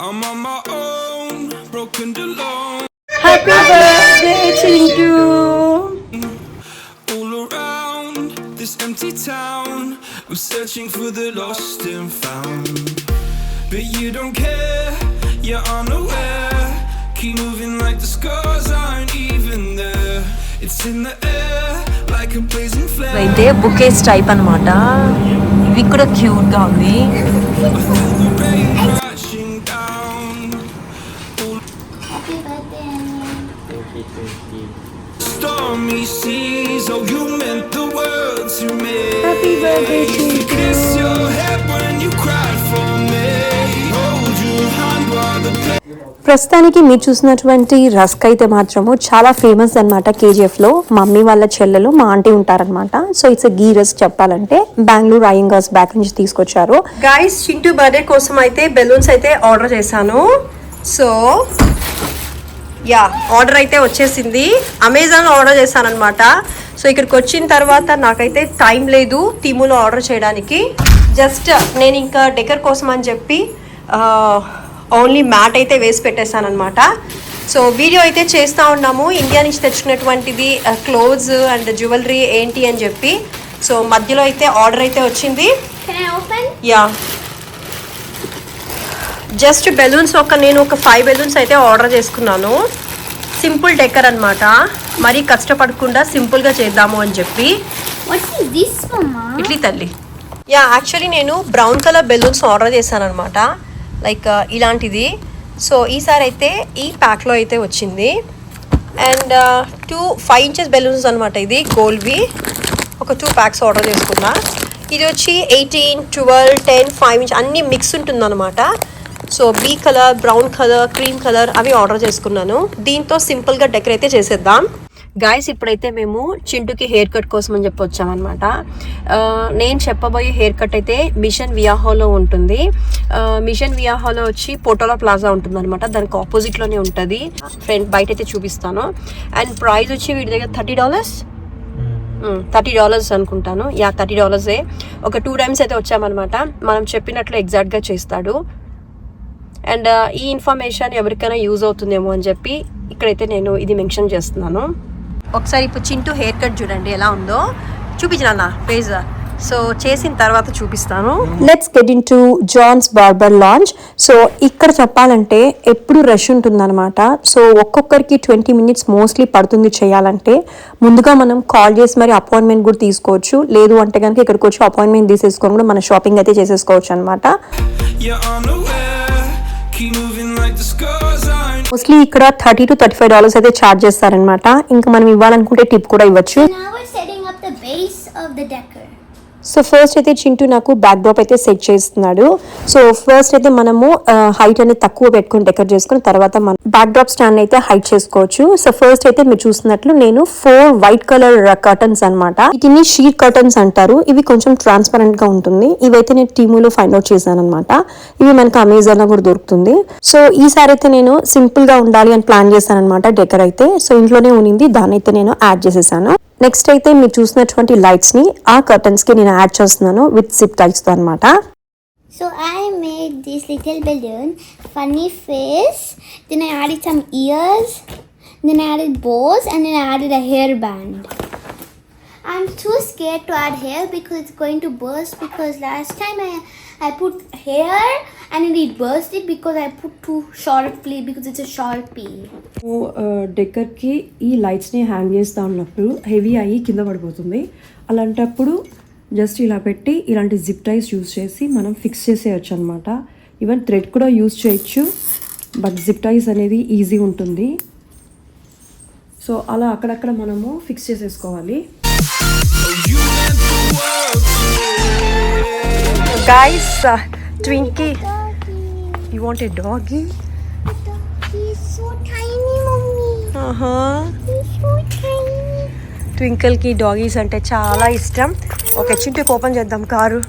I'm on my own, broken alone. Happy birthday, Chintu. All around this empty town, I'm searching for the lost and found. But you don't care, you're unaware. Keep moving like the scars aren't even there. It's in the air like a blazing flame. అయితే bouquets type అన్నమాట. ఇవి కూడా cute గా ఉంది. Crashing down. Happy birthday. Stormy seas, oh you meant the world to me. Happy birthday to you. Kiss your head when you cried for me. Hold your hand while the pain. ప్రస్తుతానికి మీరు చూసినటువంటి rusk అయితే మాత్రము చాలా famous అనమాట. కేజీఎఫ్లో mummy వాళ్ళ చెల్లెలు మా ఆంటీ ఉంటారనమాట. సో ఇట్స్ గీ రస్క్ చెప్పాలంటే బెంగళూరు అయ్యంగర్స్ బ్యాక్ నుంచి తీసుకొచ్చారు. గైస్ చింటూ బర్త్డే కోసం అయితే బెలూన్స్ అయితే ఆర్డర్ చేశాను. సో యా ఆర్డర్ అయితే వచ్చేసింది. అమెజాన్లో ఆర్డర్ చేశాను అనమాట. సో ఇక్కడికి వచ్చిన తర్వాత నాకైతే టైం లేదు టీములో ఆర్డర్ చేయడానికి. జస్ట్ నేను ఇంకా డెకర్ కోసం అని చెప్పి ఓన్లీ మ్యాట్ అయితే వేసి పెట్టేశాను అనమాట. సో వీడియో అయితే చేస్తూ ఉన్నాము ఇండియా నుంచి తెచ్చుకున్నటువంటిది క్లోత్స్ అండ్ జ్యువెలరీ ఏంటి అని చెప్పి. సో మధ్యలో అయితే ఆర్డర్ అయితే వచ్చింది. యా జస్ట్ బెలూన్స్ నేను ఒక 5 బెలూన్స్ అయితే ఆర్డర్ చేసుకున్నాను. సింపుల్ డెకర్ అనమాట. మరీ కష్టపడకుండా సింపుల్గా చేద్దాము అని చెప్పి. ఇట్లీ తల్లి. యా యాక్చువల్లీ నేను బ్రౌన్ కలర్ బెలూన్స్ ఆర్డర్ చేశాను అనమాట. లైక్ ఇలాంటిది. సో ఈసారి అయితే ఈ ప్యాక్లో అయితే వచ్చింది. అండ్ 5 ఇంచెస్ బెలూన్స్ అనమాట. ఇది గోల్డ్వి ఒక 2 ప్యాక్స్ ఆర్డర్ చేసుకున్నా. ఇది వచ్చి 18, 12, 10, 5 ఇంచ్ అన్నీ మిక్స్ ఉంటుందన్నమాట. So beige colour, brown colour, cream colour అవి ఆర్డర్ చేసుకున్నాను. దీంతో సింపుల్గా డెకరేట్ అయితే చేసేద్దాం. గాయస్ ఇప్పుడైతే మేము చింటూకి హెయిర్ కట్ కోసం అని చెప్పి వచ్చామన్నమాట. నేను చెప్పబోయే హెయిర్ కట్ అయితే మిషన్ వియాహోలో ఉంటుంది. మిషన్ వియాహోలో వచ్చి పోటోలా ప్లాజా ఉంటుంది అనమాట. దానికి ఆపోజిట్లోనే ఉంటుంది. ఫ్రంట్ బయట అయితే చూపిస్తాను. అండ్ ప్రైస్ వచ్చి వీటి దగ్గర $30 అనుకుంటాను. యా $30. ఒక 2 టైమ్స్ అయితే వచ్చామన్నమాట. మనం చెప్పినట్లు ఎగ్జాక్ట్గా చేస్తాడు. అండ్ ఈ ఇన్ఫర్మేషన్ ఎవరికైనా యూజ్ అవుతుందేమో అని చెప్పి ఇక్కడైతే నేను ఇది మెన్షన్ చేస్తున్నాను. ఒకసారి ఇప్పుడు చింటూ హెయిర్ కట్ చూడండి ఎలా ఉందో. చూపించిన పేజ్. సో చేసిన తర్వాత చూపిస్తాను. Let's get in to Johne's barber launch. So ఇక్కడ చెప్పాలంటే ఎప్పుడు రష్ ఉంటుందన్నమాట. సో ఒక్కొక్కరికి 20 minutes మోస్ట్లీ పడుతుంది చేయాలంటే. ముందుగా మనం కాల్ చేసి మరి అపాయింట్మెంట్ కూడా తీసుకోవచ్చు. లేదు అంటే కనుక ఇక్కడికి వచ్చి అపాయింట్మెంట్ తీసేసుకొని కూడా మన షాపింగ్ అయితే చేసేసుకోవచ్చు అనమాట. మోస్ట్లీ ఇక్కడ $30 to $35 అయితే ఛార్జ్ చేస్తారనమాట. ఇంకా మనం ఇవ్వాలనుకుంటే టిప్ కూడా ఇవ్వచ్చు. సో ఫస్ట్ అయితే చింటూ నాకు బ్యాక్ డ్రాప్ అయితే సెట్ చేస్తున్నాడు. సో ఫస్ట్ అయితే మనము హైట్ అనేది తక్కువ పెట్టుకుని డెకరేట్ చేసుకుని తర్వాత మనం బ్యాక్ డ్రాప్ స్టాండ్ అయితే హైట్ చేసుకోవచ్చు. సో ఫస్ట్ అయితే మీరు చూస్తున్నట్లు నేను 4 వైట్ కలర్ కర్టన్స్ అనమాట. వీటిని షీట్ కర్టన్స్ అంటారు. ఇవి కొంచెం ట్రాన్స్పరెంట్ గా ఉంటుంది. ఇవైతే నేను టీములో ఫైండ్ అవుట్ చేశాను అనమాట. ఇవి మనకు అమెజాన్ లో కూడా దొరుకుతుంది. సో ఈసారి అయితే నేను సింపుల్ గా ఉండాలి అని ప్లాన్ చేశాను అనమాట డెకర్ అయితే. సో ఇంట్లోనే ఉన్నింది, దాన్ని అయితే నేను యాడ్ చేసేసాను. నెక్స్ట్ అయితే మీరు చూసినటువంటి లైట్స్ ని ఆ కర్టన్స్ కి నేను యాడ్ చేస్తున్నాను విత్ జిప్ టైప్స్ తో అన్నమాట. So I made this little balloon, funny face, then I added some ears, then I added bows, and then I added a hairband. I'm too scared to add hair because it's going to burst, because last time I put hair and it bursted because I put too sharply because it's a Sharpie. డెక్కర్కి ఈ లైట్స్ని hang చేస్తూ ఉన్నప్పుడు heavy అయ్యి కింద పడిపోతుంది. అలాంటప్పుడు just ఇలా పెట్టి ఇలాంటి జిప్ టైస్ యూజ్ చేసి మనం ఫిక్స్ చేసేయచ్చు అనమాట. ఈవెన్ థ్రెడ్ కూడా యూజ్ చేయొచ్చు, బట్ జిప్ టైస్ అనేది ఈజీ ఉంటుంది. సో అలా అక్కడక్కడ మనము ఫిక్స్ చేసేసుకోవాలి. Guys Twinkie, you want a doggy? He's so tiny, mommy. He's so tiny. ట్వింకిల్కి డాగీస్ అంటే చాలా ఇష్టం. ఓకే చింటూకి ఓపెన్ చేద్దాం కారు.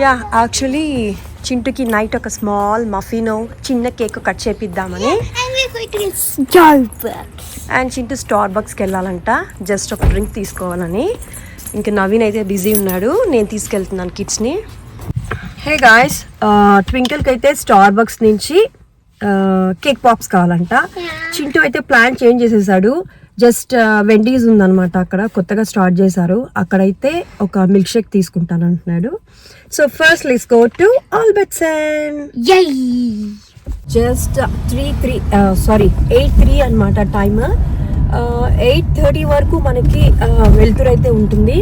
యా యాక్చువల్లీ చింటూకి నైట్ ఒక స్మాల్ మఫిన్ చిన్న కేక్ కట్ చేపిద్దామని. అండ్ చింటూ స్టార్బక్స్కి వెళ్ళాలంట జస్ట్ ఒక డ్రింక్ తీసుకోవాలని. ఇంకా నవీన్ అయితే బిజీ ఉన్నాడు, నేను తీసుకెళ్తున్నాను కిడ్స్ని. హే గాయ్స్, ట్వింకిల్కి అయితే స్టార్ బక్స్ నుంచి కేక్ పాప్స్ కావాలంట. చింటూ అయితే ప్లాన్ చేంజ్ చేసేసాడు. జస్ట్ వెండీస్ ఉందన్నమాట, అక్కడ కొత్తగా స్టార్ట్ చేశారు. అక్కడైతే ఒక మిల్క్ షేక్ తీసుకుంటాను అంటున్నాడు. So first let's go to Albertson. జస్ట్ 8:03 అనమాట టైమ్. 8:30 వరకు మనకి వెళ్తురైతే ఉంటుంది.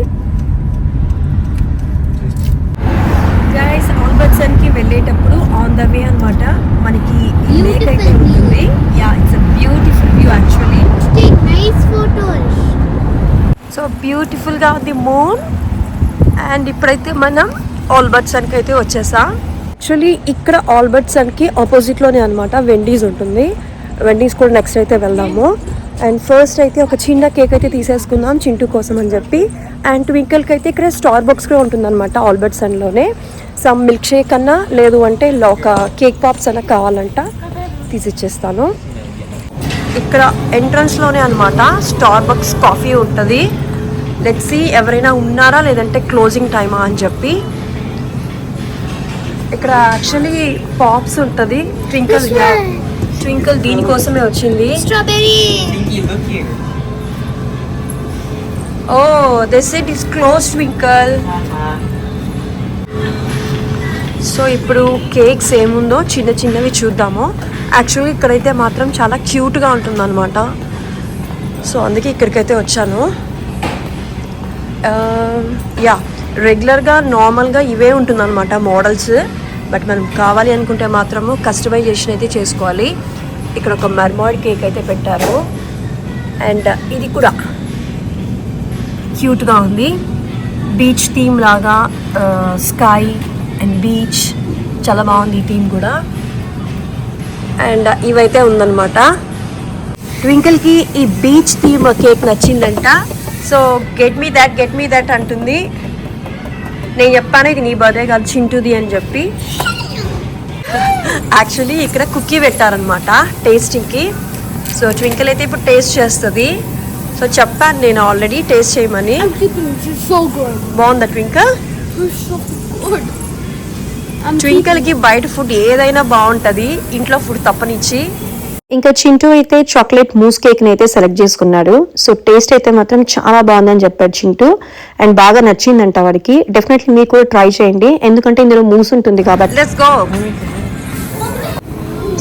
గైస్, ఆల్బర్ట్సన్కి వెళ్ళేటప్పుడు ఆన్ ద వే అనమాట మనకి ఈ లేక్ అయితే ఉంటుంది. Yeah, it's a beautiful view actually. So బ్యూటిఫుల్గా ఉంది మూన్. అండ్ ఇప్పుడైతే మనం ఆల్బర్ట్సన్కి అయితే వచ్చేసాం. యాక్చువల్లీ ఇక్కడ ఆల్బర్ట్సన్కి ఆపోజిట్లోనే అనమాట వెండీస్ ఉంటుంది. వెండీస్ కూడా నెక్స్ట్ అయితే వెళ్దాము. అండ్ ఫస్ట్ అయితే ఒక చిన్న కేక్ అయితే తీసేసుకుందాం చింటూ కోసం అని చెప్పి. అండ్ ట్వింకిల్కి అయితే ఇక్కడ స్టార్ బాక్స్ కూడా ఉంటుందన్నమాట ఆల్బర్ట్సన్లోనే. సమ్ మిల్క్ షేక్ అన్నా లేదు అంటే ఒక కేక్ పాప్స్ అన్నా కావాలంట, తీసిచ్చేస్తాను. ఇక్కడ ఎంట్రన్స్లోనే అనమాట స్టార్ బాక్స్ కాఫీ ఉంటుంది. లెట్స్ సీ ఎవరైనా ఉన్నారా లేదంటే క్లోజింగ్ టైమా అని చెప్పి. ఇక్కడ యాక్చువల్లీ పాప్స్ ఉంటుంది. ట్వింకిల్ దీనికోసమే వచ్చింది. Oh, this it is close Twinkle. So ఇప్పుడు కేక్స్ ఏముందో చిన్న చిన్నవి చూద్దాము. యాక్చువల్లీ ఇక్కడైతే మాత్రం చాలా క్యూట్గా ఉంటుంది అనమాట. సో అందుకే ఇక్కడికైతే వచ్చాను. యా, రెగ్యులర్గా నార్మల్గా ఇవే ఉంటుందన్నమాట మోడల్స్. బట్ మనం కావాలి అనుకుంటే మాత్రము కస్టమైజేషన్ అయితే చేసుకోవాలి. ఇక్కడ ఒక మర్మాయిడ్ కేక్ అయితే పెట్టారు. అండ్ ఇది కూడా క్యూట్గా ఉంది. బీచ్ థీమ్ లాగా, స్కై అండ్ బీచ్, చాలా బాగుంది ఈ థీమ్ కూడా. అండ్ ఇవైతే ఉందన్నమాట. ట్వింకిల్కి ఈ బీచ్ థీమ్ కేక్ నచ్చిందంట. సో గెట్ మీ దట్ అంటుంది. నేను చెప్పాను ఇది నీ బర్త్డే కాదు చింటూది అని చెప్పి. యాక్చువల్లీ ఇక్కడ కుక్కీ పెట్టారనమాట టేస్టింగ్కి. సో ట్వింకిల్ అయితే ఇప్పుడు టేస్ట్ చేస్తుంది. సో చెప్పాను నేను ఆల్రెడీ టేస్ట్ చేయమని. బాగుందా ట్వింకిల్? ట్వింకిల్కి బయట ఫుడ్ ఏదైనా బాగుంటుంది, ఇంట్లో ఫుడ్ తప్పనిచ్చి. ఇంకా చింటూ అయితే చాక్లెట్ మూస్ కేక్ ని అయితే సెలెక్ట్ చేసుకున్నాడు. సో టేస్ట్ అయితే మాత్రం చాలా బాగుందని చెప్పాడు చింటూ. అండ్ బాగా నచ్చిందంట వాడికి. డెఫినెట్లీ మీరు కూడా ట్రై చేయండి, ఎందుకంటే ఇందులో మూస్ ఉంటుంది కాబట్టి. Let's go.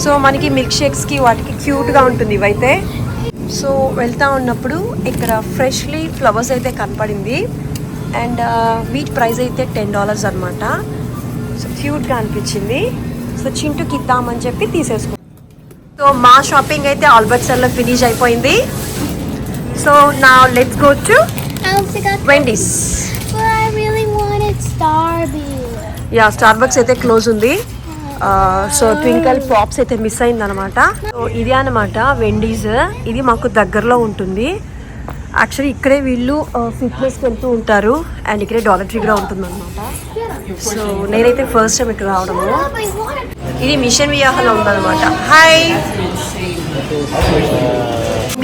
సో మనకి మిల్క్ షేక్స్కి వాటికి క్యూట్గా ఉంటుంది ఇవైతే. సో వెళ్తా ఉన్నప్పుడు ఇక్కడ ఫ్రెష్లీ ఫ్లవర్స్ అయితే కనపడింది. అండ్ వీటి ప్రైస్ అయితే $10 అనమాట. సో క్యూట్గా అనిపించింది. సో చింటూకి ఇద్దామని చెప్పి తీసేసుకున్నాం. సో మా షాపింగ్ అయితే ఆల్బర్ట్సన్లో ఫినిష్ అయిపోయింది. సో నా let's go to Wendy's. Ya, Starbucks అయితే క్లోజ్ ఉంది. సో ట్వింకిల్ పాప్స్ అయితే మిస్ అయిందనమాట. సో ఇది అనమాట వెండీస్. ఇది మాకు దగ్గరలో ఉంటుంది. యాక్చువల్లీ ఇక్కడే వీళ్ళు ఫిట్నెస్కి వెళ్తూ ఉంటారు. అండ్ ఇక్కడే డాలర్ ట్రీ కూడా ఉంటుందన్నమాట. సో నేనైతే ఫస్ట్ టైం ఇక్కడ రావడము. ఇది మిషన్ వియాహలో ఉందన్నమాట. Hi.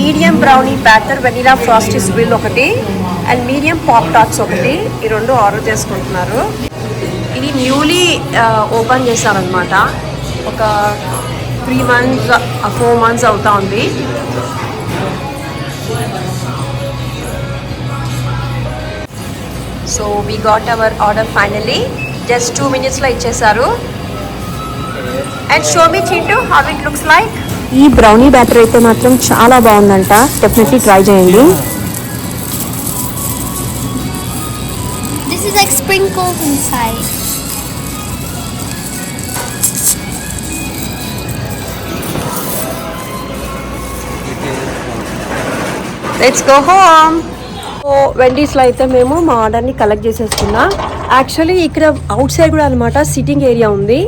Medium brownie batter vanilla frosty swirl ఒకటి అండ్ మీడియం పాప్ టాట్స్ ఒకటి, ఈ రెండు ఆర్డర్ చేసుకుంటున్నారు. ఇది న్యూలీ ఓపెన్ చేశారనమాట. ఒక 3 months 4 months అవుతా ఉంది. So we got our order finally. Just 2 minutesలో ఇచ్చేసారు. And show me Chintu how it looks like. ఈ బ్రౌనీ బ్యాటర్ అయితే మాత్రం చాలా బాగుందంట, డెఫినెట్లీ ట్రై చేయండి. This is like sprinkles inside. Let's go home. So వెండీస్లో అయితే మేము మా ఆర్డర్ని కలెక్ట్ చేసేసుకున్నాం. యాక్చువల్లీ ఇక్కడ అవుట్ సైడ్ కూడా అనమాట సిట్టింగ్ ఏరియా ఉంది.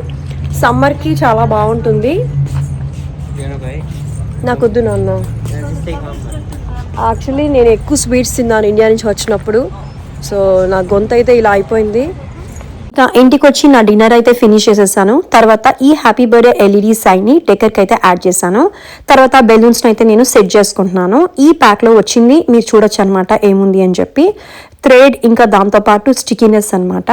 సమ్మర్కి చాలా బాగుంటుంది. నాకు వద్దు నాన్న. యాక్చువల్లీ నేను ఎక్కువ స్వీట్స్ తిన్నాను ఇండియా నుంచి వచ్చినప్పుడు. సో నా గొంతు అయితే ఇలా అయిపోయింది. ఇంకా ఇంటికి వచ్చి నా డిన్నర్ అయితే ఫినిష్ చేసేసాను. తర్వాత ఈ హ్యాపీ బర్త్డే ఎల్ఈడి సైన్ని డెకర్కి అయితే యాడ్ చేశాను. తర్వాత బెలూన్స్ని అయితే నేను సెట్ చేసుకుంటున్నాను. ఈ ప్యాక్లో వచ్చింది మీరు చూడొచ్చు అనమాట ఏముంది అని చెప్పి. థ్రెడ్ ఇంకా దాంతోపాటు స్టికీనెస్ అనమాట.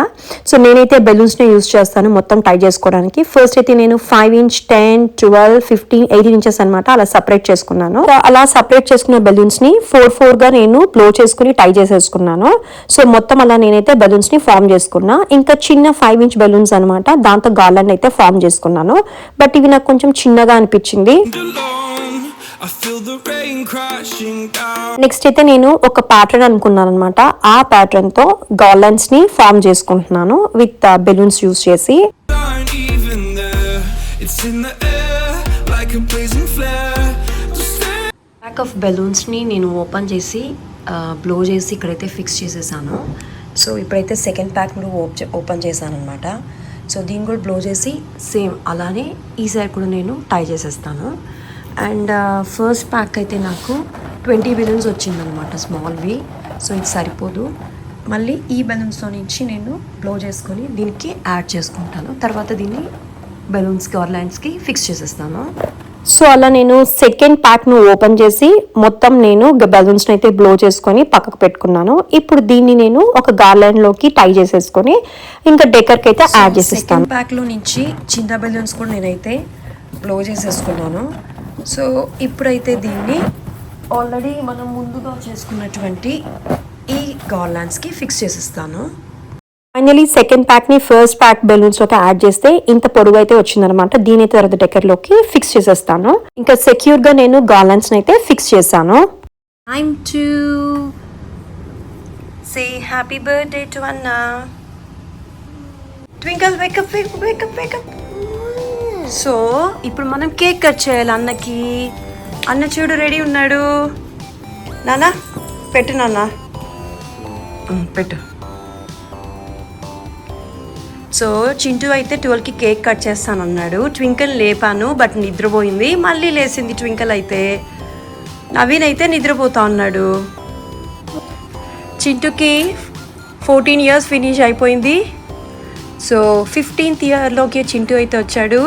సో నేనైతే బెలూన్స్ని యూజ్ చేస్తాను మొత్తం టై చేసుకోవడానికి. ఫస్ట్ అయితే నేను 5 ఇంచ్ 10, 12, 15, 18 ఇంచెస్ అనమాట అలా సపరేట్ చేసుకున్నాను. అలా సపరేట్ చేసుకున్న బెలూన్స్ని 4-4గా నేను బ్లో చేసుకుని టై చేసేసుకున్నాను. సో మొత్తం అలా నేనైతే బెలూన్స్ని ఫామ్ చేసుకున్నా. ఇంకా చిన్న 5 ఇంచ్ బెలూన్స్ అనమాట, దాంతో గార్లాండ్ అయితే ఫామ్ చేసుకున్నాను. బట్ ఇవి నాకు కొంచెం చిన్నగా అనిపించింది. నెక్స్ట్ అయితే నేను ఒక ప్యాటర్న్ అనుకున్నాను అనమాట. ఆ ప్యాటర్న్ తో గార్లాండ్స్ ని ఫామ్ చేసుకుంటున్నాను విత్ బెలూన్స్ యూస్ చేసి. బ్యాక్ ఆఫ్ బెలూన్స్ ని నేను ఓపెన్ చేసి బ్లో చేసి ఇక్కడైతే ఫిక్స్ చేసేసాను. సో ఇప్పుడైతే సెకండ్ ప్యాక్ ఓపెన్ చేశాను అనమాట. సో దీన్ని కూడా బ్లో చేసి సేమ్ అలానే ఈ సైడ్ కూడా నేను టై చేసేస్తాను. అండ్ ఫస్ట్ ప్యాక్ అయితే నాకు 20 బెలూన్స్ వచ్చిందనమాట, స్మాల్వి. సో ఇది సరిపోదు, మళ్ళీ ఈ బెలూన్స్తో నుంచి నేను బ్లో చేసుకొని దీనికి యాడ్ చేసుకుంటాను. తర్వాత దీన్ని బెలూన్స్ గార్లాండ్స్కి ఫిక్స్ చేసేస్తాను. సో అలా నేను సెకండ్ ప్యాక్ను ఓపెన్ చేసి మొత్తం నేను బెలూన్స్ని అయితే బ్లో చేసుకొని పక్కకు పెట్టుకున్నాను. ఇప్పుడు దీన్ని నేను ఒక గార్లాండ్లోకి టై చేసేసుకొని ఇంకా డెకర్కి అయితే యాడ్ చేసేస్తాను. ప్యాక్లో నుంచి చిన్న బెలూన్స్ కూడా నేనైతే బ్లో చేసేసుకున్నాను. సో ఇప్పుడైతే దీన్ని ఆల్రెడీ మనం ముందుగా చేసుకున్నటువంటి ఈ గార్లాండ్స్కి ఫిక్స్ చేసేస్తాను. ఫైనలీ సెకండ్ ప్యాక్ని ఫస్ట్ ప్యాక్ బెలూన్స్లోకి యాడ్ చేస్తే ఇంత పొడుగు అయితే వచ్చిందనమాట. దీని తర్వాత డెకర్లోకి ఫిక్స్ చేసేస్తాను. ఇంకా సెక్యూర్గా నేను గార్లాండ్స్ని అయితే ఫిక్స్ చేశాను. Time to say happy birthday to అన్నా. Twinkle wake up wake up wake up. So ఇప్పుడు మనం కేక్ కట్ చేయాలి అన్నకి. అన్న చూడు రెడీ ఉన్నాడు. నాన్న పెట్టు, నాన్న పెట్టు. సో చింటూ అయితే 12కి కేక్ కట్ చేస్తానన్నాడు. ట్వింకల్ లేపాను బట్ నిద్రపోయింది. మళ్ళీ లేచింది ట్వింకల్ అయితే. నవీన్ అయితే నిద్రపోతా ఉన్నాడు. చింటూకి 14 ఇయర్స్ ఫినిష్ అయిపోయింది. సో 15th ఇయర్లోకి చింటూ అయితే వచ్చాడు.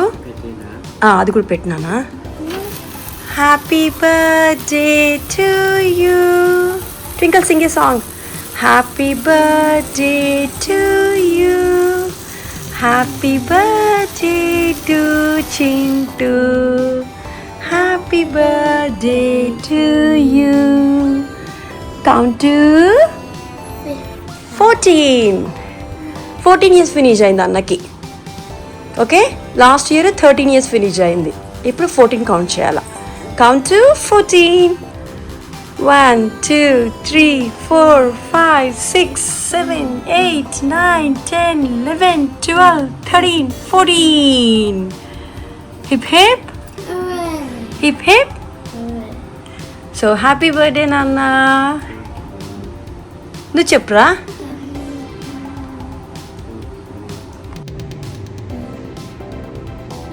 అది కూడా పెట్టినానా. Happy birthday to you. Twinkle sing a song. Happy birthday to you, happy birthday to Chintu, happy birthday to you. Count to 14 years finish అయింది అన్నకి. Okay, last year 13 years finish అయింది. ఇప్పుడు 14 కౌంట్ చేయాలా. Count to 14. 1 2 3 4 5 6 7 8 9 10 11 12 13 14. Hip hip hip hip. So happy birthday నాన్న. నువ్వు చెప్పురా.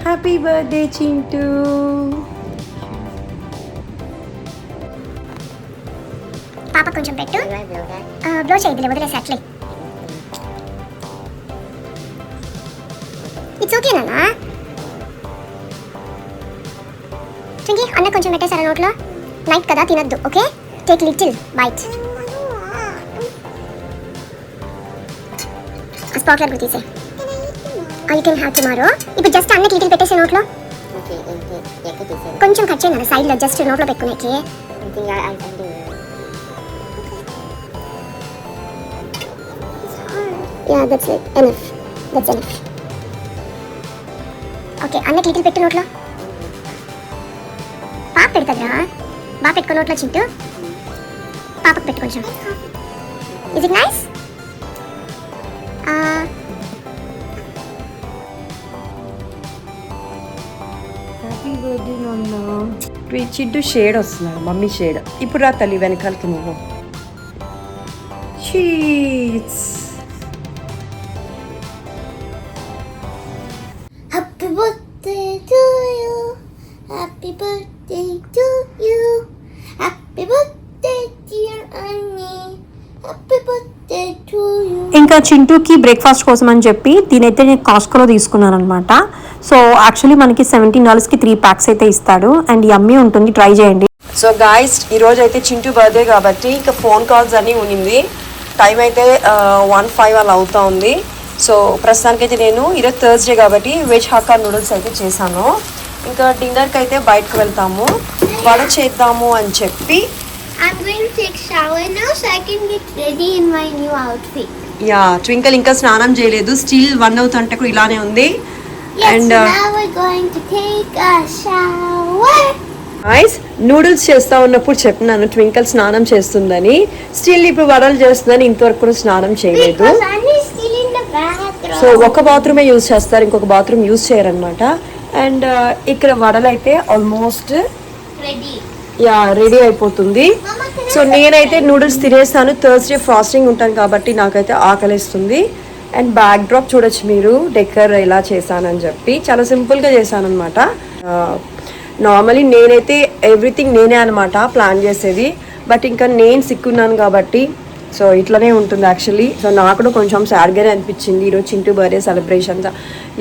Happy birthday Chintu. పాప కొంచెం పెట్టు. బ్లో చేయద్దులే, వదిలేసి అట్లే. ఇట్స్ ఓకే నాన్న. ట్వింకీ అన్న కొంచెం పెట్టేశారా నోట్లో? నైట్ కదా తినద్దు. Okay, take little bite. Spotlight కూడా తీసే. You can have tomorrow. ఇప్పుడు జస్ట్ అన్నకి లిటిల్ పెట్టేసే నోట్లో. కొంచెం కట్ చేయండి సైడ్లో, జస్ట్ నోట్లో పెట్టుకునేకి. Yeah, that's it. Enough. That's enough. Okay, అన్నకి లిటిల్ పెట్టు నోట్లో. పాప పెడతారా? బాగా పెట్టుకో నోట్లో చింటూ. పాపకు పెట్టు కొంచెం. Is it nice? Happy birthday నాన్న. చింటూ షేడ్ వస్తున్నాడు, మమ్మీ షేడ్. ఇప్పుడు రా తల్లి వెనకాలకి నువ్వు. Cheats. Happy birthday to you. Happy birthday to you. Happy birthday dear Annie. Happy birthday to you. ఇంకా చింటూకి బ్రేక్ఫాస్ట్ కోసం అని చెప్పి దీనైతే నేను కాస్కోలో తీసుకున్నాను అనమాట. సో యాక్చువల్లీ మనకి $17కి 3 ప్యాక్స్ అయితే ఇస్తాడు అండ్ యమ్మీ ఉంటుంది, ట్రై చేయండి. సో గాయ్స్ ఈరోజు అయితే చింటూ బర్త్డే కాబట్టి ఇంకా ఫోన్ కాల్స్ అన్నీ ఉన్నింది. టైం అయితే 1:05 అలా అవుతా ఉంది. సో ప్రస్తుతానికైతే నేను ఈరోజు థర్స్డే కాబట్టి వెజ్ హక్కా నూడిల్స్ అయితే చేశాను. ఇంకా డిన్నర్కి అయితే బయటకు వెళ్తాము, వడ చేద్దాము అని చెప్పి. I'm going to take shower now so I can get ready in my new outfit. Yeah, twinkle ఇంకా స్నానం చేయలేదు, స్టిల్ 1 అవుతుంటే కూడా ఇలానే ఉంది. Yes, now we're going to take a shower. Nice. Noodles చేస్తా ఉన్నప్పుడు చెప్పినాను ట్వింకల్ స్నానం చేస్తుందని, స్టిల్ ఇప్పుడు వడలు చేస్తుందని ఇంతవరకు కూడా స్నానం చేయలేదు. Because I'm still in the bathroom. So ఒక బాత్రూమే యూజ్ చేస్తారు, ఇంకొక బాత్రూమ్ యూజ్ చేయరనమాట. అండ్ ఇక్కడ వడలు అయితే ఆల్మోస్ట్ Ready. యా రెడీ అయిపోతుంది. సో నేనైతే నూడిల్స్ తినేస్తాను, థర్స్డే ఫాస్టింగ్ ఉంటాను కాబట్టి నాకైతే ఆకలిస్తుంది. అండ్ బ్యాక్ డ్రాప్ చూడొచ్చు మీరు, డెకర్ ఎలా చేశానని చెప్పి చాలా సింపుల్గా చేశాను అనమాట. నార్మలీ నేనైతే ఎవ్రీథింగ్ నేనే అనమాట ప్లాన్ చేసేది, బట్ ఇంకా నేను సిక్కున్నాను కాబట్టి సో ఇట్లనే ఉంటుంది యాక్చువల్లీ. సో నాకు కూడా కొంచెం సాడ్గానే అనిపించింది ఈరోజు చింటూ బర్త్డే సెలబ్రేషన్స్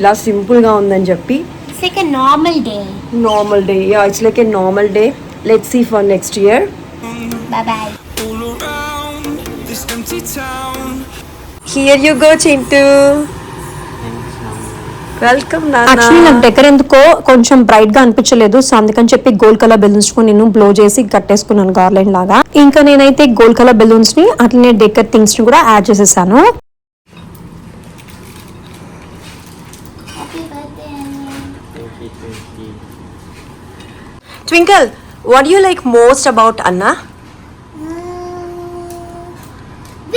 ఇలా సింపుల్గా ఉందని చెప్పి. It's like a normal day. Normal day, yeah, it's like a normal day. Let's see for next year. Bye bye. All around this empty town. Here you go, Chintu. Welcome నాన్న. Actually నాకు decor ఎందుకో కొంచెం bright గా అనిపించలేదు, so అందుకని చెప్పి gold colour balloons నేను blow చేసి కట్టేసుకున్నాను గార్లెండ్ లాగా. ఇంకా నేనైతే గోల్డ్ కలర్ బెలూన్స్ ని అట్లనే డెకర్ థింగ్స్ ని కూడా యాడ్ చేసేసాను. Happy birthday, Anna. Twinkle, what do you like most about Anna?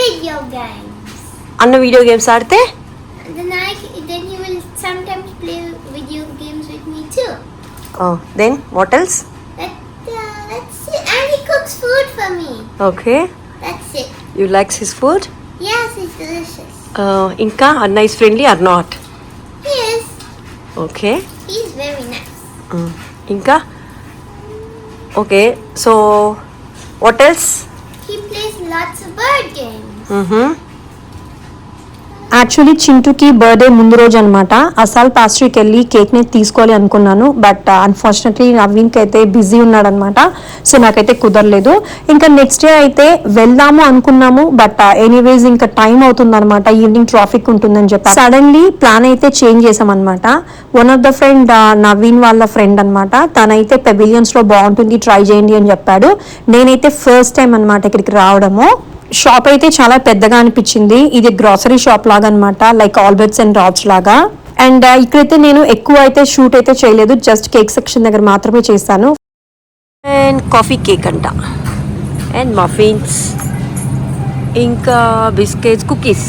Video games. Anna video games ఆడితే Then he will sometimes play video games with me too. then what else? That's it. And he cooks food for me. Okay, That's it. you likes his food? Yes, it's delicious. ఇంకా Anna is friendly or not? He is. Okay. He's very nice. ఇంకా okay, so what else? He plays lots of board games. Actually చింటూకి birthday ముందు రోజు అనమాట assault పాస్ట్రీకి వెళ్ళి కేక్ని తీసుకోవాలి అనుకున్నాను, బట్ అన్ఫార్చునేట్లీ నవీన్కి అయితే బిజీ ఉన్నాడనమాట, సో నాకైతే కుదరలేదు. ఇంకా నెక్స్ట్ డే అయితే వెళ్దాము అనుకున్నాము, బట్ ఎనీవేస్ ఇంకా టైం అవుతుంది అనమాట, ఈవినింగ్ ట్రాఫిక్ ఉంటుందని చెప్పి సడన్లీ ప్లాన్ అయితే చేంజ్ చేసామన్నమాట. One of the friend Naveen వాళ్ళ ఫ్రెండ్ అనమాట, తనైతే పెవిలియన్స్లో బాగుంటుంది ట్రై చేయండి అని చెప్పాడు. నేనైతే ఫస్ట్ టైం అనమాట ఇక్కడికి రావడము. షాప్ అయితే చాలా పెద్దగా అనిపించింది, ఇది గ్రాసరీ షాప్ లాగా అనమాట, లైక్ ఆల్బర్ట్స్ అండ్ రాబ్స్ లాగా. అండ్ ఇక్కడైతే నేను ఎక్కువ అయితే షూట్ అయితే చేయలేదు, జస్ట్ కేక్ సెక్షన్ దగ్గర మాత్రమే చేశాను. అండ్ కాఫీ కేక్ అంట, అండ్ మఫిన్స్, ఇంకా biscuits, cookies.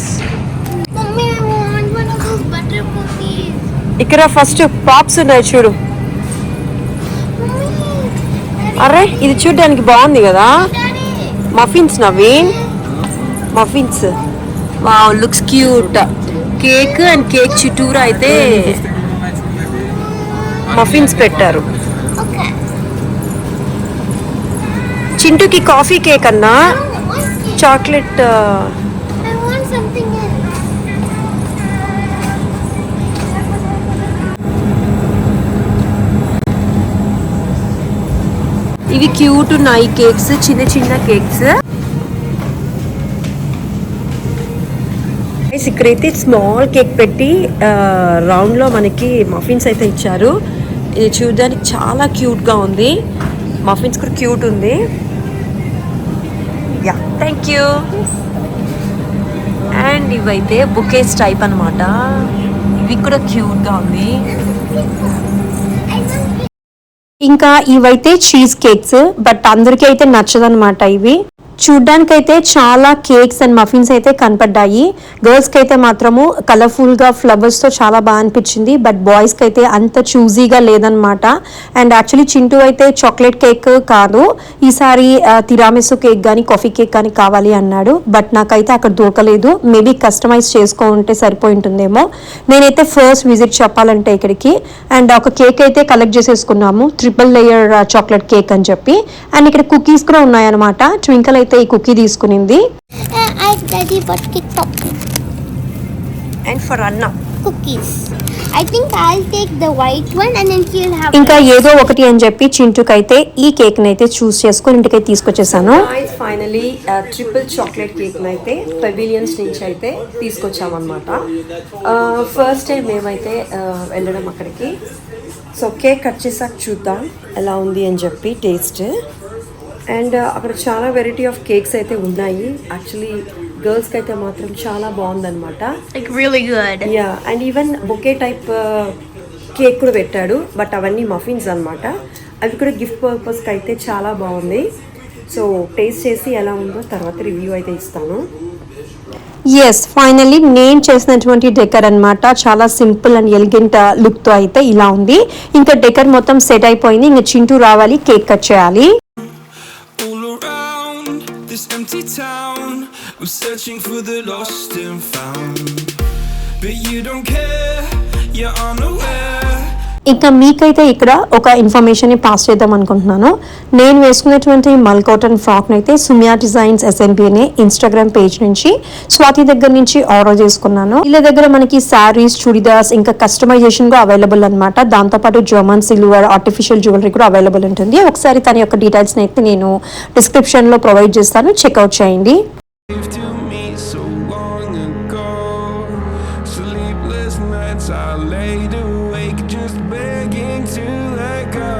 Mommy, I want one of those butter cookies. ఇక్కడ ఫస్ట్ పాప్స్ ఉన్నాయి చూడు. Mommy, అరే ఇది చూడడానికి బాగుంది కదా, Daddy. Muffins Naveen, muffins. Wow, looks cute. Cake and cake చుట్టూరా అయితే మఫిన్స్ పెట్టారు. Okay. చింటూకి కాఫీ కేక్ అన్నా, chocolate. I want something else. ఇవి క్యూట్ ఉన్నాయి కేక్స్, చిన్న చిన్న కేక్స్. ఇక్కడైతే స్మాల్ కేక్ పెట్టి రౌండ్ లో మనకి మఫిన్స్ అయితే ఇచ్చారు. ఇది చూడడానికి చాలా క్యూట్ గా ఉంది, మఫిన్స్ కూడా క్యూట్ ఉంది. Yeah, thank you. అండ్ ఇవైతే బుకేస్ టైప్ అనమాట, ఇవి కూడా క్యూట్ గా ఉంది. ఇంకా ఇవైతే చీజ్ కేక్స్, బట్ అందరికీ అయితే నచ్చదనమాట. ఇవి చూడ్డానికైతే చాలా కేక్స్ అండ్ మఫిన్స్ అయితే కనపడ్డాయి. గర్ల్స్కి అయితే మాత్రము కలర్ఫుల్గా ఫ్లవర్స్తో చాలా బాగా అనిపించింది, బట్ బాయ్స్కి అయితే అంత చూజీగా లేదనమాట. అండ్ యాక్చువల్లీ చింటూ అయితే చాక్లెట్ కేక్ కాదు, ఈసారి తిరామిసు కేక్ కానీ కాఫీ కేక్ కానీ కావాలి అన్నాడు, బట్ నాకైతే అక్కడ దొరకలేదు. మేబీ కస్టమైజ్ చేసుకుంటే సరిపోయి ఉంటుందేమో. నేనైతే ఫస్ట్ విజిట్ చెప్పాలంటే ఇక్కడికి, అండ్ ఒక కేక్ అయితే కలెక్ట్ చేసేసుకున్నాము, 3 లేయర్ చాక్లెట్ కేక్ అని చెప్పి. అండ్ ఇక్కడ కుకీస్ కూడా ఉన్నాయన్నమాట. ట్వింకల్ అయితే ఈ కుకీ తీసుకునింది. I Daddy bought cake pop. And for అన్న cookies. I think I'll take the white one and then he'll have. ఇంకా ఏదో ఒకటి అని చెప్పి చింటూకైతే ఈ కేక్ ని అయితే చూస్ చేసుకొని ఇంటికైతే తీసుకొచ్చేసాను. ఫైనలీ ట్రిపుల్ చాక్లెట్ కేక్ అయితే పెవిలియన్స్ నుంచి అయితే తీసుకొచ్చామన్నమాట. ఫస్ట్ టైం మేమైతే వెళ్ళడం అక్కడికి. సో కేక్ కట్ చేసాక చూద్దాం ఎలా ఉంది అని చెప్పి టేస్ట్. అండ్ అక్కడ చాలా వెరైటీ ఆఫ్ కేక్స్ అయితే ఉన్నాయి. యాక్చువల్లీ గర్ల్స్కి అయితే మాత్రం చాలా బాగుందన్నమాట. Like really good. Yeah, and even bouquet type cake కూడా పెట్టాడు. బట్ అవన్నీ మఫిన్స్ అనమాట. అవి కూడా గిఫ్ట్ పర్పస్కి అయితే చాలా బాగుంది. సో టేస్ట్ చేసి ఎలా ఉందో తర్వాత రివ్యూ అయితే ఇస్తాను. ఎస్, ఫైనల్లీ నేను చేసినటువంటి డెకర్ అన్నమాట. చాలా సింపుల్ అండ్ ఎలిగెంట్ లుక్తో అయితే ఇలా ఉంది. ఇంకా డెకర్ మొత్తం సెట్ అయిపోయింది. ఇంకా చింటూ రావాలి, కేక్ కట్ చేయాలి. All around this empty town, I'm searching for the lost and found. But you don't care, you're unaware. ఇంకా మీకైతే ఇక్కడ ఒక ఇన్ఫర్మేషన్ ని పాస్ చేద్దాం అనుకుంటున్నాను. నేను వేసుకున్నటువంటి మల్ కాటన్ ఫ్రాక్ అయితే సుమయా డిజైన్స్ SMB అనే ఇన్స్టాగ్రామ్ పేజ్ నుంచి స్వాతి దగ్గర నుంచి ఆర్డర్ చేసుకున్నాను. వీళ్ళ దగ్గర మనకి శారీస్, చుడిదార్స్ ఇంకా కస్టమైజేషన్ కూడా అవైలబుల్ అనమాట. దాంతోపాటు జర్మన్ సిల్వర్, ఆర్టిఫిషియల్ జ్యువెలరీ కూడా అవైలబుల్ ఉంటుంది. ఒకసారి తన యొక్క డీటెయిల్స్ అయితే నేను డిస్క్రిప్షన్ లో ప్రొవైడ్ చేస్తాను, చెక్అవుట్ చేయండి. Gave to me so long ago. Sleepless nights I laid awake just begging to let go.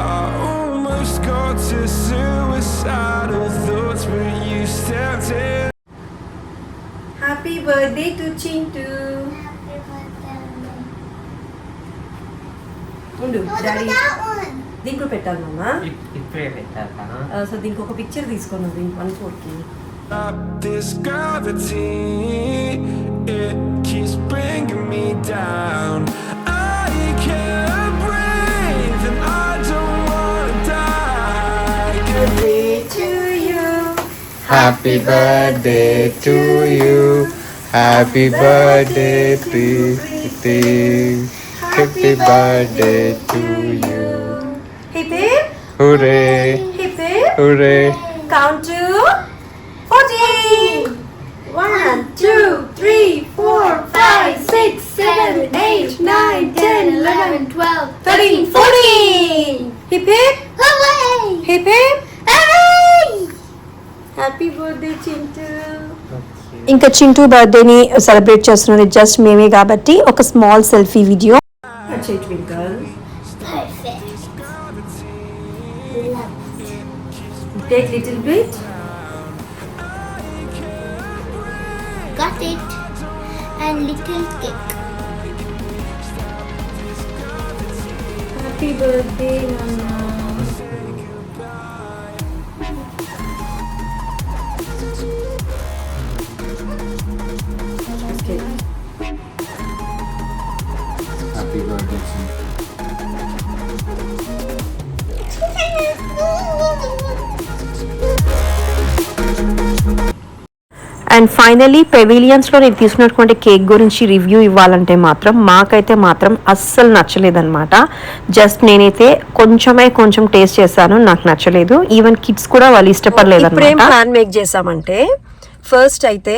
I almost got to suicidal thoughts but you stepped in. Happy birthday to Chintu. ఉండు daddy దీంట్లో పెట్టాలి మామ. ఇప్పుడే పెట్టాలా? So దీనికి ఒక picture తీసుకున్నాం దీనికి 1/4కి. Up this gravity, it keeps bringing me down. I can't breathe and I don't wanna die. Birthday to you. Happy birthday to you. Happy birthday to you. Happy birthday to you. Hip hip. Hooray! Hip hip. Hooray! Count to 14. 1, 2, 3, 4, 5, 6, 7, 8, 9, 10, 11, 12, 13, 14. Hip hip. Hooray! Hip hip. Hooray! Happy birthday Chintu. ఇంకా Chintu బర్త్డేని celebrate చేస్తున్నది just మేమే కాబట్టి ఒక small selfie video. Twinkle. Perfect. Take little bit. Got it. And little cake. Happy birthday Nana. Okay. Happy birthday to you. And finally పెవిలియన్స్లో నేను తీసుకున్నటువంటి cake గురించి review ఇవ్వాలంటే మాత్రం మాకైతే మాత్రం అస్సలు నచ్చలేదన్నమాట. జస్ట్ నేనైతే కొంచెం టేస్ట్ చేశాను, నాకు నచ్చలేదు. ఈవెన్ కిడ్స్ కూడా వాళ్ళు ఇష్టపడలేదు. ప్లాన్ మేక్ చేసామంటే ఫస్ట్ అయితే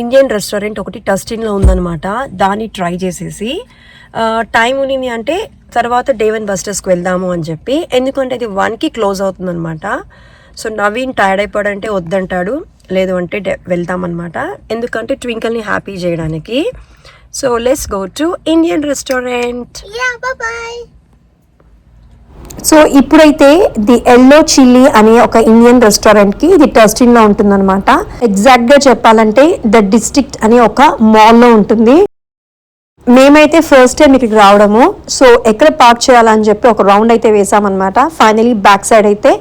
ఇండియన్ రెస్టారెంట్ ఒకటి టస్టిన్లో ఉందన్నమాట. దాన్ని ట్రై చేసేసి టైం ఉన్నింది అంటే తర్వాత డేవెన్ బస్టర్స్కి వెళ్దాము అని చెప్పి, ఎందుకంటే అది 1కి క్లోజ్ అవుతుందన్నమాట. సో నవీన్ టైర్డ్ అయిపోయాడంటే వద్దంటాడు, లేదు అంటే వెళ్తామన్నమాట. ఎందుకంటే ట్వింకల్ని హ్యాపీ చేయడానికి. So let's go to Indian restaurant. Yeah, bye-bye. So ఇప్పుడైతే ది ఎల్లో చిల్లీ అనే ఒక ఇండియన్ రెస్టారెంట్కి ఇది టస్టిన్లో ఉంటుందన్నమాట. ఎగ్జాక్ట్గా చెప్పాలంటే ద డిస్ట్రిక్ట్ అనే ఒక మాల్లో ఉంటుంది. మేమైతే ఫస్ట్ టైం ఇక్కడికి రావడము. సో ఎక్కడ పార్క్ చేయాలని చెప్పి ఒక రౌండ్ అయితే వేసామన్నమాట. ఫైనలీ బ్యాక్ సైడ్ అయితే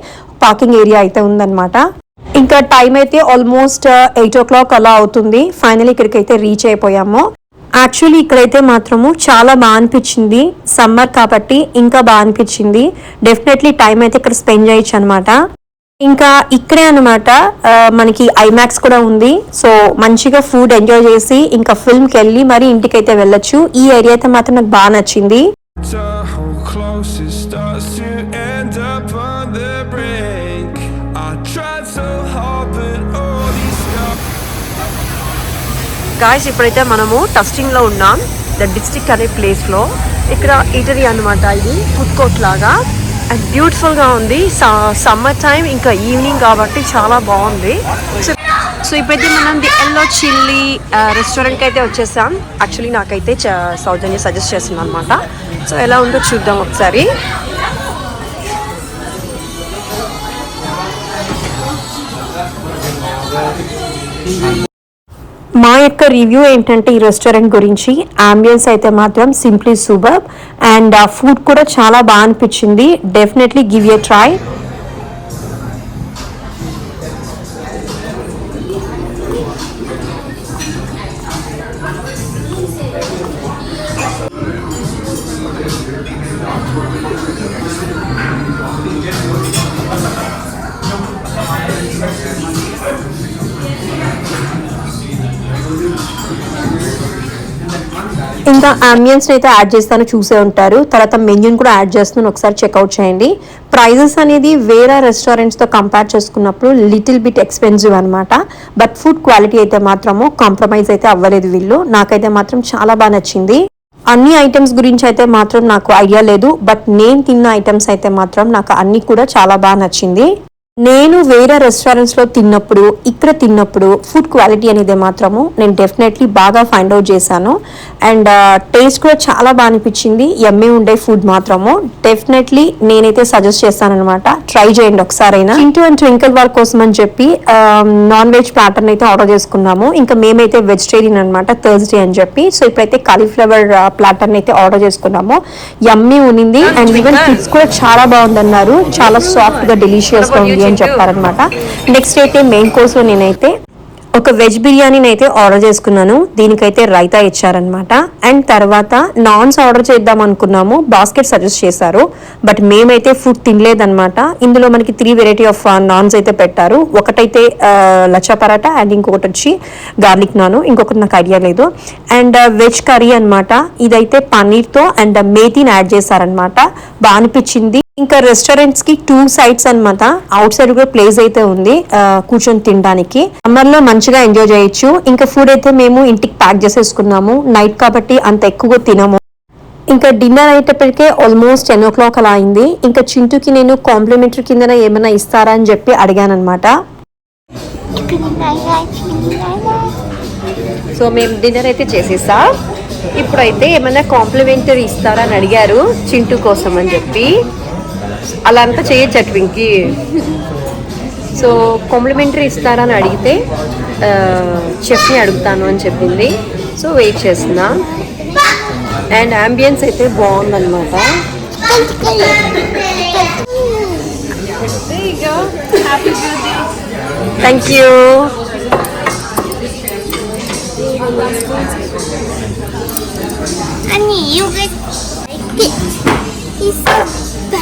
పార్కింగ్ ఏరియా అయితే ఉందన్నమాట. ఇంకా టైం అయితే ఆల్మోస్ట్ 8 o'clock అలా అవుతుంది. ఫైనలీ ఇక్కడికి అయితే రీచ్ అయిపోయాము. యాక్చువల్లీ ఇక్కడైతే మాత్రము చాలా బాగా అనిపించింది. సమ్మర్ కాబట్టి ఇంకా బాగా అనిపించింది. డెఫినెట్లీ టైం అయితే ఇక్కడ స్పెండ్ చేయొచ్చు అనమాట. ఇంకా ఇక్కడే అనమాట మనకి ఐమాక్స్ కూడా ఉంది. సో మంచిగా ఫుడ్ ఎంజాయ్ చేసి ఇంకా ఫిల్మ్కి వెళ్ళి మరి ఇంటికి అయితే వెళ్ళొచ్చు. ఈ ఏరియా అయితే మాత్రం నాకు బాగా నచ్చింది. To hold close, it starts to end up on the brink. I tried so hard, but all these scars. Guys ఇప్పుడైతే మనము టస్టిన్లో ఉన్నాం, ద డిస్ట్రిక్ట్ అనే ప్లేస్లో. ఇక్కడ ఈటరీ అనమాట, ఇది ఫుడ్ కోర్ట్ లాగా అండ్ బ్యూటిఫుల్గా ఉంది. సమ్మర్ టైం ఇంకా ఈవినింగ్ కాబట్టి చాలా బాగుంది. సో ఇప్పుడైతే మనం ది ఎల్లో చిల్లీ రెస్టారెంట్కి అయితే వచ్చేసాం. యాక్చువల్లీ నాకైతే సౌజన్య సజెస్ట్ చేస్తున్నాను అనమాట. సో ఎలా ఉందో చూద్దాం ఒకసారి. మా యొక్క రివ్యూ ఏంటంటే ఈ రెస్టారెంట్ గురించి, అంబియన్స్ అయితే మాత్రం సింప్లీ సూపర్ అండ్ ఫుడ్ కూడా చాలా బాగా అనిపించింది. Definitely give a try. ఇంకా అంబియన్స్ అయితే యాడ్ చేస్తాను, చూసే ఉంటారు. తర్వాత మెన్యూని కూడా యాడ్ చేస్తున్నాను, ఒకసారి చెక్అవుట్ చేయండి. ప్రైజెస్ అనేది వేరే రెస్టారెంట్స్తో కంపేర్ చేసుకున్నప్పుడు లిటిల్ బిట్ ఎక్స్పెన్సివ్ అనమాట. బట్ ఫుడ్ క్వాలిటీ అయితే మాత్రము కాంప్రమైజ్ అయితే అవ్వలేదు వీళ్ళు. నాకైతే మాత్రం చాలా బాగా నచ్చింది. అన్ని ఐటమ్స్ గురించి అయితే మాత్రం నాకు ఐడియా లేదు, బట్ నేను తిన్న ఐటమ్స్ అయితే మాత్రం నాకు అన్ని కూడా చాలా బాగా నచ్చింది. నేను వేరే రెస్టారెంట్స్లో తిన్నప్పుడు ఇక్కడ తిన్నప్పుడు ఫుడ్ క్వాలిటీ అనేది మాత్రము నేను డెఫినెట్లీ బాగా ఫైండ్ అవుట్ చేశాను. అండ్ టేస్ట్ కూడా చాలా బాగా అనిపించింది. ఎమ్మె ఉండే ఫుడ్ మాత్రము డెఫినెట్లీ నేనైతే సజెస్ట్ చేస్తాను అనమాట. ట్రై చేయండి ఒకసారైనా. చింటూ అండ్ ట్వింకిల్ వాళ్ళ కోసం అని చెప్పి నాన్ వెజ్ ప్లాటర్ అయితే ఆర్డర్ చేసుకున్నాము. ఇంకా మేమైతే వెజిటేరియన్ అనమాట, థర్స్డే అని చెప్పి. సో ఇప్పుడైతే కాలీఫ్లవర్ ప్లాటర్ అయితే ఆర్డర్ చేసుకున్నాము. యమ్మీ ఉనింది అండ్ ఈవెన్ కిడ్స్ కూడా చాలా బాగుందన్నారు. చాలా సాఫ్ట్ గా డెలిషియస్ గా ఉంది అని చెప్పారనమాట. నెక్స్ట్ అయితే మెయిన్ కోర్స్ లో నేనైతే ఒక వెజ్ బిర్యానీని అయితే ఆర్డర్ చేసుకున్నాను. దీనికైతే రైతా ఇచ్చారనమాట. అండ్ తర్వాత నాన్స్ ఆర్డర్ చేద్దాం అనుకున్నాము, బాస్కెట్ సజెస్ట్ చేశారు. బట్ మేమైతే ఫుడ్ తినలేదనమాట. ఇందులో మనకి 3 వెరైటీ ఆఫ్ నాన్స్ అయితే పెట్టారు. ఒకటైతే లచ్చా పరాటా అండ్ ఇంకొకటి వచ్చి గార్లిక్ నాన్, ఇంకొకటి నాకు ఐడియా లేదు. అండ్ వెజ్ కర్రీ అనమాట. ఇదైతే పన్నీర్తో అండ్ మేతిని యాడ్ చేశారనమాట. బాగా అనిపించింది. ఇంకా రెస్టారెంట్స్ కి 2 సైడ్స్ అనమాట. అవుట్ సైడ్ కూడా ప్లేస్ అయితే ఉంది కూర్చొని తినడానికి. సమ్మర్ లో మంచిగా ఎంజాయ్ చేయొచ్చు. ఇంకా ఫుడ్ అయితే మేము ఇంటికి ప్యాక్ చేసేసుకున్నాము. నైట్ కాబట్టి అంత ఎక్కువగా తినము. ఇంకా డిన్నర్ అయ్యేటప్పటికే ఆల్మోస్ట్ 10 o'clock అలా అయింది. ఇంకా చింటూకి నేను కాంప్లిమెంటరీ కింద ఏమైనా ఇస్తారా అని చెప్పి అడిగాను అనమాట. సో మేము డిన్నర్ అయితే చేసేసా. ఇప్పుడైతే ఏమైనా కాంప్లిమెంటరీ ఇస్తారా అని అడిగారు చింటూ కోసం అని చెప్పి. అలా అంతా చేయొచ్చు ట్వింకి. సో కాంప్లిమెంటరీ ఇస్తారా అని అడిగితే చెఫ్ని అడుగుతాను అని చెప్పింది. సో వెయిట్ చేస్తున్నా. అండ్ అంబియన్స్ అయితే బాగుందన్నమాట. Thank you. Annie, you get it. He's so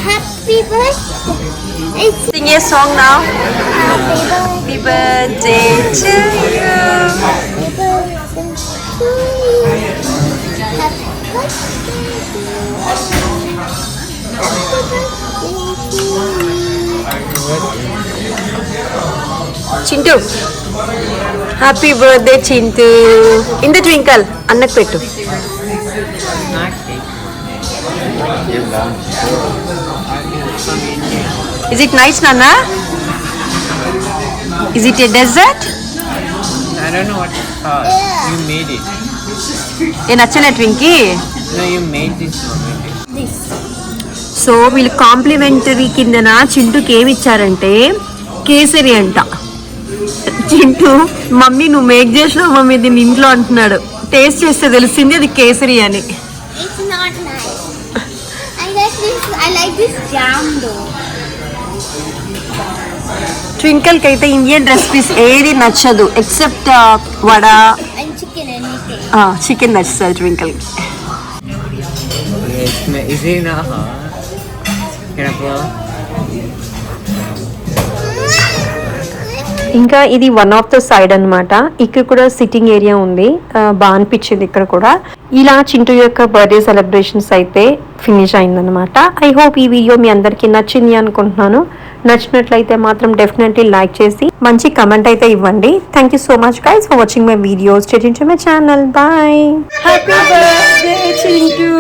happy birthday. Sing a song now. Happy Happy birthday to you. Happy birthday to you. Happy birthday to you. Chintu, happy birthday Chintu. In the twinkle అన్నకు పెట్టు. Is it nice, Nana? Is it a dessert? I don't know what it's called. You made it. ఏ నచ్చలే ట్వింకీ? No, you made this one. this. So వీళ్ళు complementary కిందన చింటూకి ఏమి ఇచ్చారంటే కేసరి అంట. Chintu, mummy నువ్వు make చేసినావు మమ్మీ దీన్ని ఇంట్లో అంటున్నాడు. టేస్ట్ చేస్తే తెలిసింది అది కేసరి అని. It's not nice. I like this jam though. ట్వింకల్కి అయితే ఇండియన్ రెసిపీస్ ఏది నచ్చదు except vada And chicken anything. Chicken నచ్చుతుంది ట్వింకల్కి. Is it not hot? Can I blow? ఇంకా ఇది వన్ ఆఫ్ ద సైడ్ అన్నమాట. ఇక్కడ కూడా సిట్టింగ్ ఏరియా ఉంది. బాగా అనిపించింది ఇక్కడ కూడా. ఇలా చింటూ యొక్క బర్త్డే సెలబ్రేషన్స్ అయితే ఫినిష్ అయిందనమాట. ఐ హోప్ ఈ వీడియో మీ అందరికీ నచ్చింది అనుకుంటున్నాను. నచ్చినట్లయితే మాత్రం డెఫినెట్లీ లైక్ చేసి మంచి కమెంట్ అయితే ఇవ్వండి. Thank you so much guys for watching my videos. Stay tuned to my channel. Bye. Happy birthday Chintu.